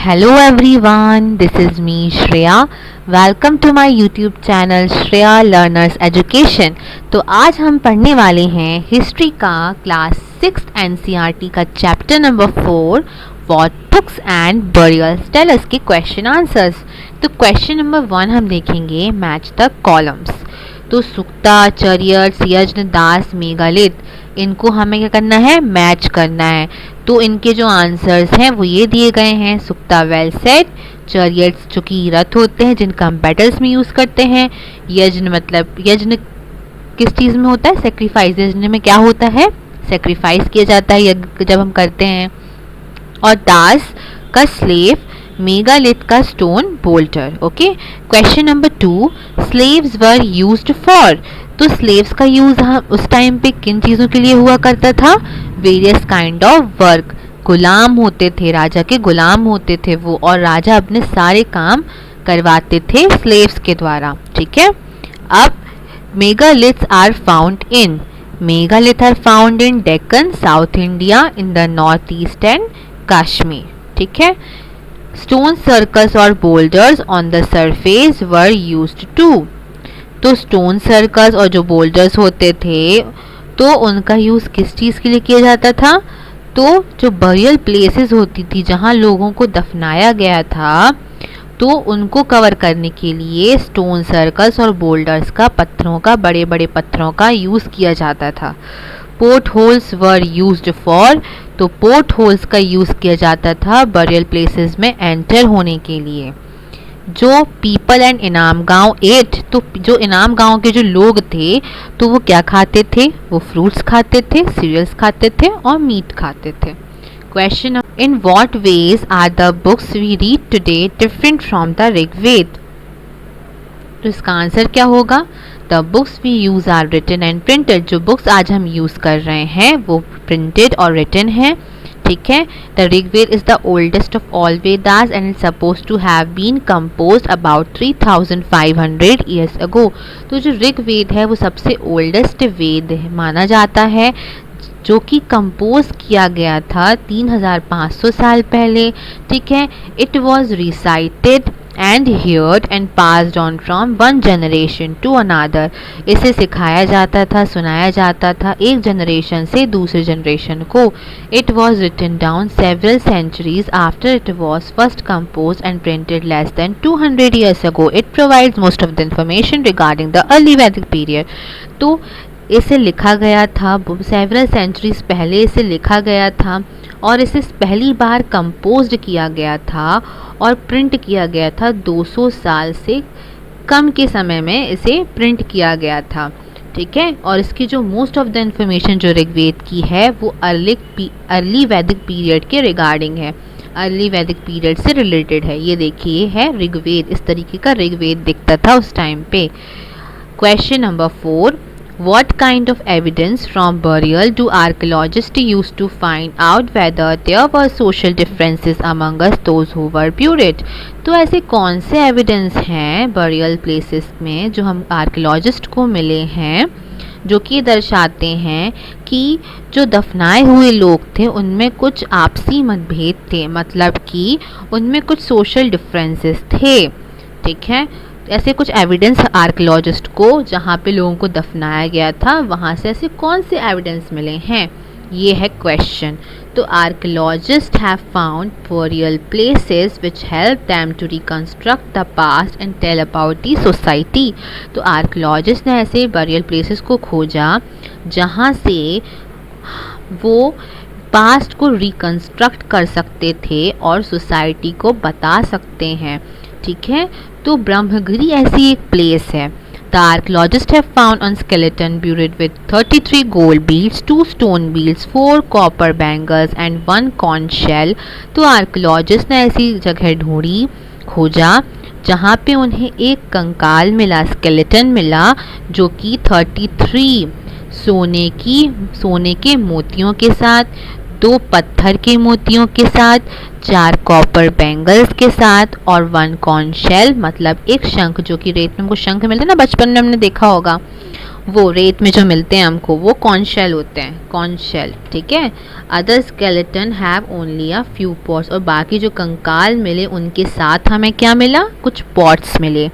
Hello everyone, this is me Shreya. Welcome to my YouTube channel Shreya Learners Education. तो आज हम पढ़ने वाले हैं हिस्ट्री का क्लास 6 NCERT का chapter number 4 What Books and Burials Tell Us के क्वेश्चन आंसर्स। तो क्वेश्चन नंबर 1 हम देखेंगे मैच द कॉलम्स। तो सुक्ता, चरियट्स, यज्ञ, दास, मेगालिथ, इनको हमें क्या करना है, मैच करना है। तो इनके जो आंसर्स हैं वो ये दिए गए हैं। सुक्ता वेल सेड, चरियट्स जो कि रथ होते हैं जिनका हम बैटल्स में यूज़ करते हैं। यज्ञ मतलब यज्ञ किस चीज़ में होता है, सेक्रीफाइस। यज्ञ में क्या होता है, सेक्रीफाइस किया जाता है यज्ञ जब हम करते हैं। और दास का स्लेव, मेगालिथ का stone boulder. Okay, question number 2, slaves were used for. तो स्लेव्स का यूज उस टाइम पे किन चीज़ों के लिए हुआ करता था, वेरियस काइंड ऑफ वर्क। गुलाम होते थे, राजा के गुलाम होते थे वो, और राजा अपने सारे काम करवाते थे स्लेव्स के द्वारा। ठीक है, अब megaliths are found in, megalith are found in Deccan, south India, in the north east and Kashmir. ठीक है, स्टोन सर्कल्स और boulders on the surface were used to. तो स्टोन सर्कल्स और जो बोल्डर्स होते थे तो उनका यूज़ किस चीज़ के लिए किया जाता था, तो जो बरियल प्लेसेस होती थी जहाँ लोगों को दफनाया गया था तो उनको कवर करने के लिए स्टोन सर्कल्स और बोल्डर्स का, पत्थरों का, बड़े बड़े पत्थरों का यूज़ किया जाता था। Port holes were used for, तो पोर्ट होल्स का यूज़ किया जाता था बरियल प्लेसेस में एंटर होने के लिए। जो पीपल एंड इनाम गांव एट, तो जो इनाम गांव के जो लोग थे तो वो क्या खाते थे, वो फ्रूट्स खाते थे, सीरियल्स खाते थे और मीट खाते थे। Question, in what ways are the books we read today different from the Rigveda. तो इसका आंसर क्या होगा, the books we use are written and printed. जो बुक्स आज हम यूज़ कर रहे हैं वो प्रिंटेड और रिटन है। ठीक है, the Rigveda is the oldest of all Vedas and is suppose to have been composed about 3500 years ago. तो जो ऋग्वेद है वो सबसे ओल्डेस्ट वेद माना जाता है जो कि कंपोज किया गया था 3500 साल पहले। ठीक है, it was recited and heard and passed on from one generation to another. इसे सिखाया जाता था, सुनाया जाता था एक जनरेशन से दूसरे जनरेशन को। It was written down several centuries after it was first compose and printed less than 200 years ago. It provides most of the information regarding the early Vedic period. तो इसे लिखा गया था सेवरल सेंचुरीज पहले, इसे लिखा गया था और इसे पहली बार कंपोज्ड किया गया था और प्रिंट किया गया था 200 साल से कम के समय में इसे प्रिंट किया गया था। ठीक है, और इसकी जो मोस्ट ऑफ द इंफॉर्मेशन जो ऋग्वेद की है वो अर्ली वैदिक पीरियड के रिगार्डिंग है, अर्ली वैदिक पीरियड से रिलेटेड है। ये देखिए है ऋग्वेद, इस तरीके का ऋग्वेद दिखता था उस टाइम पे। Question number 4, what kind of evidence from burial do archaeologists use to find out whether there were social differences among us those who were buried। तो ऐसे कौन से एविडेंस हैं बरियल प्लेसेस में जो हम आर्कियोलॉजिस्ट को मिले हैं जो कि दर्शाते हैं कि जो दफनाए हुए लोग थे उनमें कुछ आपसी मतभेद थे, मतलब कि उनमें कुछ सोशल डिफरेंसेस थे। ठीक है, ऐसे कुछ एविडेंस आर्कियोलॉजिस्ट को जहाँ पे लोगों को दफनाया गया था वहाँ से ऐसे कौन से एविडेंस मिले हैं, ये है क्वेश्चन। तो archaeologist have found burial places which help them to reconstruct the past and tell about the society. तो आर्कियोलॉजिस्ट ने ऐसे बरियल प्लेसेस को खोजा जहाँ से वो पास्ट को रिकंस्ट्रक्ट कर सकते थे और सोसाइटी को बता सकते हैं। ठीक है, तो ब्रह्मगिरी ऐसी एक प्लेस है। The archaeologist have found on skeleton buried with 33 gold beads, 2 stone beads, 4 copper bangles and 1 conch shell। तो आर्कियोलॉजिस्ट ने ऐसी जगह ढूंढी, खोजा जहाँ पे उन्हें एक कंकाल मिला, स्केलेटन मिला जो कि 33 सोने के मोतियों के साथ, 2 पत्थर के मोतियों के साथ, 4 कॉपर बैंगल्स के साथ और 1 कॉर्न शेल मतलब एक शंख, जो कि रेत में हमको शंख मिलते हैं ना, बचपन में हमने देखा होगा, वो रेत में जो मिलते हैं हमको वो कॉर्न शेल होते हैं, कॉर्न शेल, ठीक है। Other skeleton have only a few pots, और बाकी जो कंकाल मिले उनके साथ हमें क्या मिला, कुछ पॉट्स मिले।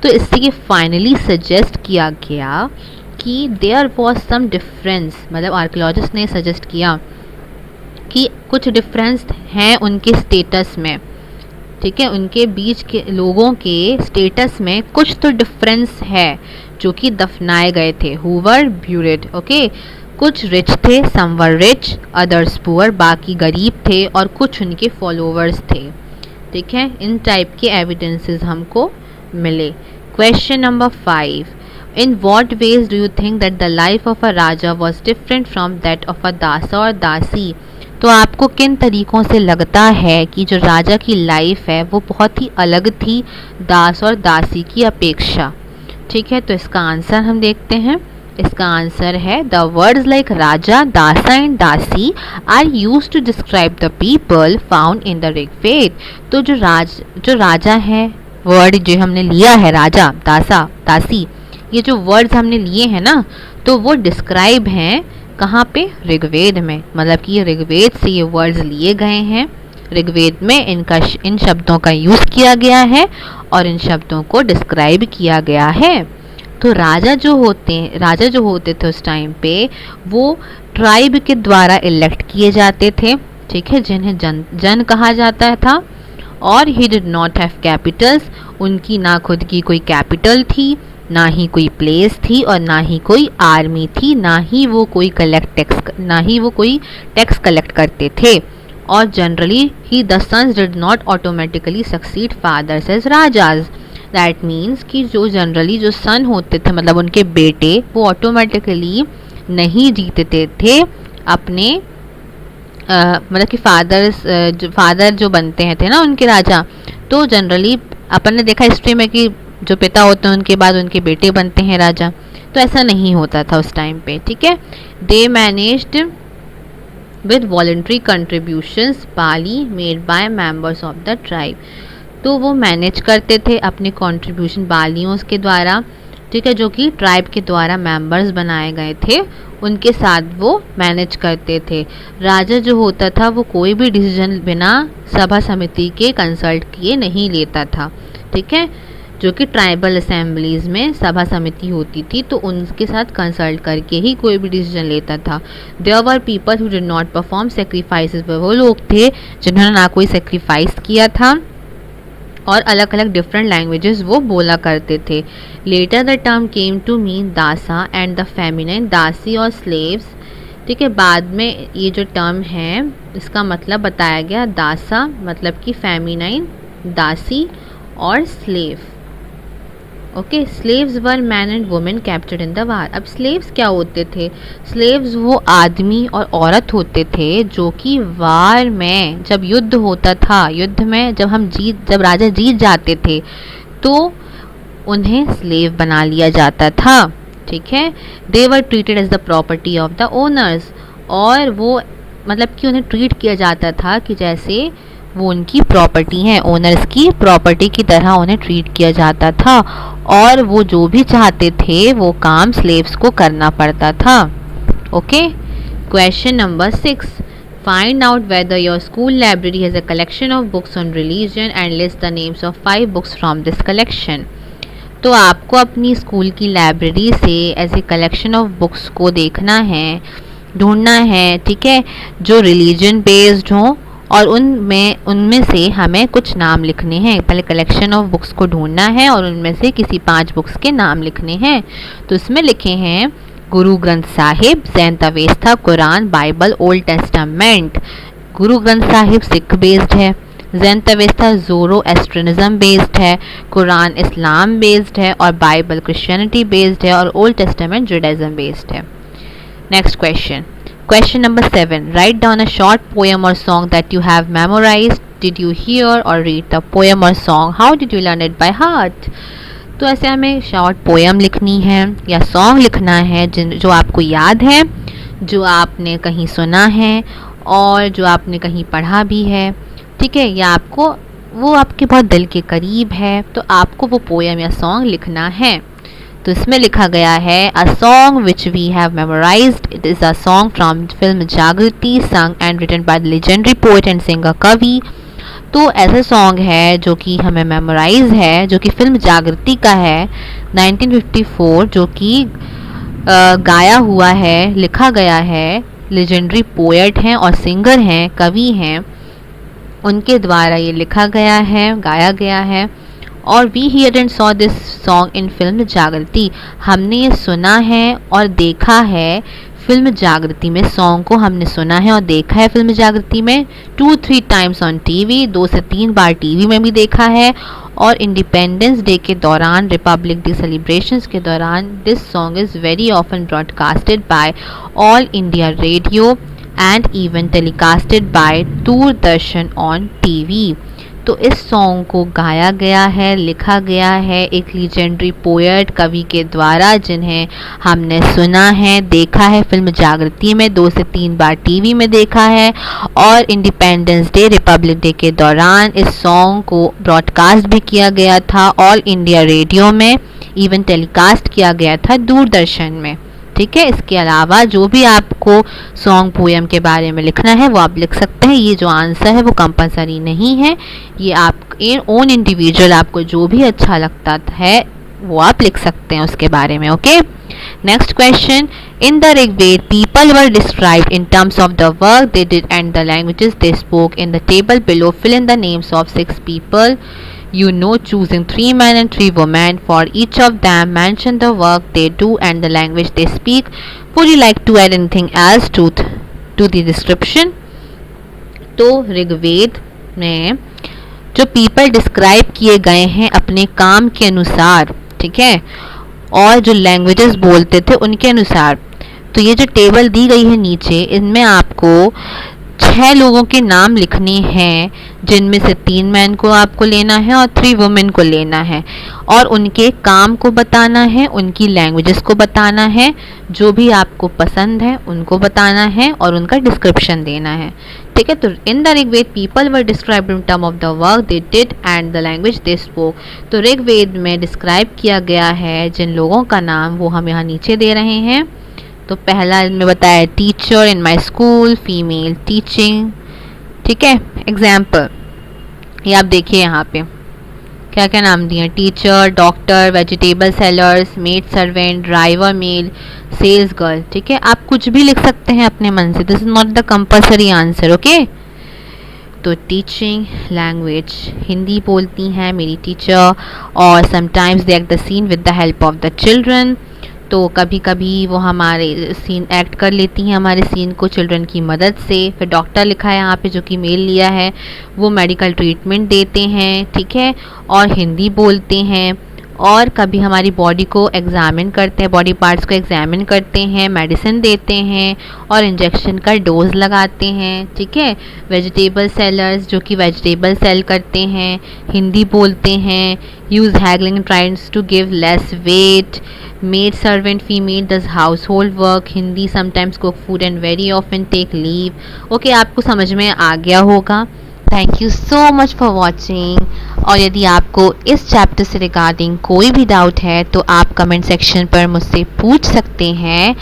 तो इससे ये फाइनली सजेस्ट किया गया कि देयर वॉज सम डिफरेंस, मतलब आर्कियोलॉजिस्ट ने सजेस्ट किया कि कुछ डिफरेंस हैं उनके स्टेटस में, ठीक है, उनके बीच के लोगों के स्टेटस में कुछ तो डिफरेंस है जो कि दफनाए गए थे, हु वर ब्यूरिड, ओके। कुछ रिच थे, सम वर रिच, अदर्स पुअर, बाकी गरीब थे और कुछ उनके फॉलोअर्स थे, ठीक है। इन टाइप के एविडेंसेस हमको मिले। Question number 5, in what veg do you think that the life of a Raja was different from that of a दासा और दासी। तो आपको किन तरीक़ों से लगता है कि जो राजा की लाइफ है वो बहुत ही अलग थी दास और दासी की अपेक्षा, ठीक है। तो इसका आंसर हम देखते हैं। इसका आंसर है the words like Raja, dasa and dasi are used to describe the people found in the Rigveda. तो जो राजा है, वर्ड जो हमने लिया है राजा, दासा, दासी, ये जो वर्ड्स हमने लिए हैं ना, तो वो डिस्क्राइब हैं कहाँ पे, ऋग्वेद में। मतलब कि ऋग्वेद से ये वर्ड्स लिए गए हैं, ऋग्वेद में इन शब्दों का यूज़ किया गया है और इन शब्दों को डिस्क्राइब किया गया है। तो राजा जो होते थे उस टाइम पे वो ट्राइब के द्वारा इलेक्ट किए जाते थे, ठीक है, जिन्हें जन कहा जाता था। और he did not have Capitals, उनकी ना खुद की कोई कैपिटल थी, ना ही कोई प्लेस थी और ना ही कोई आर्मी थी, ना ही वो कोई टैक्स कलेक्ट करते थे। और जनरली ही the sons did not automatically succeed fathers as rajas. That means कि जो जनरली जो सन होते थे, मतलब उनके बेटे, वो ऑटोमेटिकली नहीं जीतते थे अपने मतलब कि फादर जो बनते हैं थे ना उनके राजा। तो जनरली अपन ने देखा हिस्ट्री में कि जो पिता होते हैं उनके बाद उनके बेटे बनते हैं राजा। तो ऐसा नहीं होता था उस टाइम पे, ठीक है। They managed with voluntary contributions पाली made by members of the tribe. तो वो मैनेज करते थे अपने कंट्रीब्यूशन बालियों के द्वारा, ठीक है, जो कि ट्राइब के द्वारा मेंबर्स बनाए गए थे, उनके साथ वो मैनेज करते थे। राजा जो होता था वो कोई भी डिसीजन बिना सभा समिति के कंसल्ट किए नहीं लेता था, ठीक है। जो कि ट्राइबल असेंबलीज़ में सभा समिति होती थी तो उनके साथ कंसल्ट करके ही कोई भी डिसीजन लेता था। There were people who did not perform sacrifices, वो लोग थे जिन्होंने ना कोई सेक्रीफाइस किया था और अलग अलग डिफरेंट लैंग्वेजेस वो बोला करते थे। Later the term came to mean dasa and the feminine, dasi और स्लेव्स, ठीक है। बाद में ये जो टर्म है इसका मतलब बताया गया, दासा मतलब कि फेमिनाइन, दासी और slave, okay. Slaves were man and women captured in the war. अब स्लेव्स क्या होते थे, स्लेव्स वो आदमी और औरत होते थे जो कि वार में जब युद्ध होता था, युद्ध में जब राजा जीत जाते थे तो उन्हें स्लेव बना लिया जाता था, ठीक है। They were treated as the property of the owners, और वो मतलब कि उन्हें ट्रीट किया जाता था कि जैसे वो उनकी प्रॉपर्टी हैं, ओनर्स की प्रॉपर्टी की तरह उन्हें ट्रीट किया जाता था और वो जो भी चाहते थे वो काम स्लेव्स को करना पड़ता था, okay. Question number 6, find out whether your school library has a collection of books on religion and list the names of 5 books from this collection. तो आपको अपनी स्कूल की लाइब्रेरी से ऐसे कलेक्शन ऑफ बुक्स को देखना है, ढूंढना है, ठीक है, जो रिलीजन बेस्ड हों और उनमें से हमें कुछ नाम लिखने हैं। पहले कलेक्शन ऑफ बुक्स को ढूंढना है और उनमें से किसी 5 बुक्स के नाम लिखने हैं। तो इसमें लिखे हैं Guru Granth Sahib, Zend Avesta, Quran, Bible, Old Testament. Guru Granth Sahib Sikh based है, ज़ैन अवेस्ता ज़ोरोएस्ट्रियनिज्म बेस्ड है, कुरान इस्लाम बेस्ड है और बाइबल क्रिश्चियनिटी बेस्ड है और ओल्ड टेस्टामेंट जुडाइज्म बेस्ड है। Next question, question number 7, write down a short poem or song that you have memorized. Did you hear or read the poem or song? How did you learn it by heart? तो ऐसे हमें short poem लिखनी है या song लिखना है जो आपको याद है, जो आपने कहीं सुना है और जो आपने कहीं पढ़ा भी है, ठीक है, या वो आपके बहुत दिल के करीब है, तो आपको वो पोएम या सॉन्ग लिखना है। तो इसमें लिखा गया है a song which we have memorised, it is a song from film Jagriti, sung and written by the legendary poet and singer Kavi. तो ऐसा सॉन्ग है जो कि हमें मेमोराइज है, जो कि फिल्म जागृति का है 1954, जो कि गाया हुआ है, लिखा गया है, लेजेंडरी पोएट हैं और सिंगर हैं, कवि हैं, उनके द्वारा ये लिखा गया है, गाया गया है। और we hear and saw this song in film Jagriti, हमने ये सुना है और देखा है फिल्म जागृति में। सॉन्ग को हमने सुना है और देखा है फिल्म जागृति में 2-3 टाइम्स ऑन टीवी, 2 से 3 बार टीवी में भी देखा है। और इंडिपेंडेंस डे के दौरान, रिपब्लिक डे सेलिब्रेशंस के दौरान this song is very often broadcasted by all India radio and even telecasted by Doordarshan on TV. तो इस सॉन्ग को गाया गया है, लिखा गया है एक लीजेंडरी पोएट, कवि के द्वारा, जिन्हें हमने सुना है, देखा है फिल्म जागृति में, 2 से 3 बार टीवी में देखा है। और इंडिपेंडेंस डे, रिपब्लिक डे के दौरान इस सॉन्ग को ब्रॉडकास्ट भी किया गया था ऑल इंडिया रेडियो में, इवन टेलीकास्ट किया गया था दूरदर्शन में। ठीक है, इसके अलावा जो भी आपको सॉन्ग पोएम के बारे में लिखना है वो आप लिख सकते हैं। ये जो आंसर है वो कंपलसरी नहीं है, ये आप ओन इंडिविजुअल, आपको जो भी अच्छा लगता है वो आप लिख सकते हैं उसके बारे में। Okay, next question, in the Rigveda people were described in terms of the work they did and the languages they spoke. In the table below fill in the names of 6 people you know, choosing 3 men and 3 women. For each of them mention the work they do and the language they speak. Would you like to add anything else to the description? तो ऋग्वेद में जो people describe किए गए हैं अपने काम के अनुसार, ठीक है, और जो लैंग्वेजेस बोलते थे उनके अनुसार, तो ये जो टेबल दी गई है नीचे, इनमें आपको 6 लोगों के नाम लिखने हैं, जिनमें से 3 मैन को आपको लेना है और 3 वुमेन को लेना है, और उनके काम को बताना है, उनकी लैंग्वेजेस को बताना है, जो भी आपको पसंद है उनको बताना है और उनका डिस्क्रिप्शन देना है। ठीक है, तो in the Rigveda people were described in term of the work they did and the language they spoke. तो ऋग्वेद में डिस्क्राइब किया गया है जिन लोगों का नाम, वो हम यहाँ नीचे दे रहे हैं। तो पहला इनमें बताया teacher in my school, female teaching. ठीक है, एग्जाम्पल ये आप देखिए यहाँ पे क्या क्या नाम दिए, teacher, doctor, vegetable sellers, maid servant, driver male, sales girl. ठीक है, आप कुछ भी लिख सकते हैं अपने मन से, this is not the compulsory answer. Okay, तो टीचिंग लैंग्वेज, हिंदी बोलती हैं मेरी टीचर, और sometimes they act the scene with the help of the children. तो कभी कभी वो हमारे सीन एक्ट कर लेती हैं, हमारे सीन को चिल्ड्रन की मदद से। फिर डॉक्टर लिखा है यहाँ पे जो कि मेल लिया है, वो मेडिकल ट्रीटमेंट देते हैं। ठीक है, और हिंदी बोलते हैं, और कभी हमारी बॉडी को एग्जामिन करते हैं, बॉडी पार्ट्स को एग्जामिन करते हैं, मेडिसिन देते हैं और इंजेक्शन का डोज लगाते हैं। ठीक है, वेजिटेबल सेलर्स जो कि वेजिटेबल सेल करते हैं, हिंदी बोलते हैं, use haggling tries to give less weight. Maid servant female does household work, Hindi sometimes cook food and very often take leave. Okay, आपको समझ में आ गया होगा। Thank you so much for watching. और यदि आपको इस चैप्टर से रिगार्डिंग कोई भी डाउट है तो आप कमेंट सेक्शन पर मुझसे पूछ सकते हैं,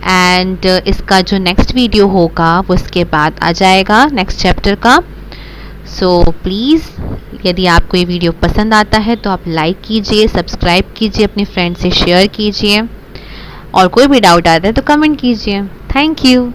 एंड इसका जो नेक्स्ट वीडियो होगा वो इसके बाद आ जाएगा, नेक्स्ट चैप्टर का। सो प्लीज़ यदि आपको ये वीडियो पसंद आता है तो आप लाइक कीजिए, सब्सक्राइब कीजिए, अपने फ्रेंड से शेयर कीजिए, और कोई भी डाउट आता है तो कमेंट कीजिए। Thank you.